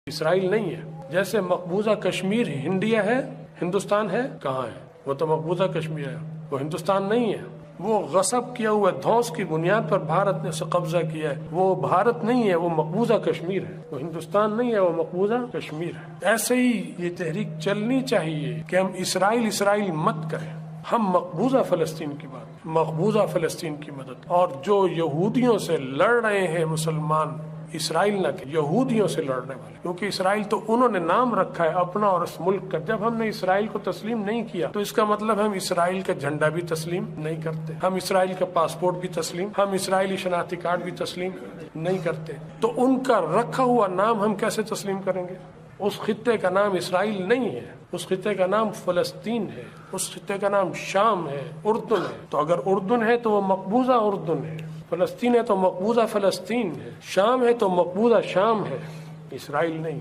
اسرائیل نہیں ہے. جیسے مقبوضہ کشمیر انڈیا ہے، ہندوستان ہے کہاں ہے؟ وہ تو مقبوضہ کشمیر ہے، وہ ہندوستان نہیں ہے. وہ غصب کیا ہوا دھوس کی بنیاد پر بھارت نے اسے قبضہ کیا ہے. وہ بھارت نہیں ہے، وہ مقبوضہ کشمیر ہے. وہ ہندوستان نہیں ہے، وہ مقبوضہ کشمیر ہے. ایسے ہی یہ تحریک چلنی چاہیے کہ ہم اسرائیل مت کریں. ہم مقبوضہ فلسطین کی بات، مقبوضہ فلسطین کی مدد، اور جو یہودیوں سے لڑ رہے ہیں مسلمان، اسرائیل نہ کہ یہودیوں سے لڑنے والے، کیونکہ اسرائیل تو انہوں نے نام رکھا ہے اپنا اور اس ملک کا. جب ہم نے اسرائیل کو تسلیم نہیں کیا تو اس کا مطلب ہم اسرائیل کا جھنڈا بھی تسلیم نہیں کرتے، ہم اسرائیل کا پاسپورٹ بھی تسلیم، ہم اسرائیلی شناختی کارڈ بھی تسلیم نہیں کرتے. تو ان کا رکھا ہوا نام ہم کیسے تسلیم کریں گے؟ اس خطے کا نام اسرائیل نہیں ہے، اس خطے کا نام فلسطین ہے، اس خطے کا نام شام ہے، اردن ہے. تو اگر اردن ہے تو وہ مقبوضہ اردن ہے، فلسطین ہے تو مقبوضہ فلسطین ہے، شام ہے تو مقبوضہ شام ہے، اسرائیل نہیں.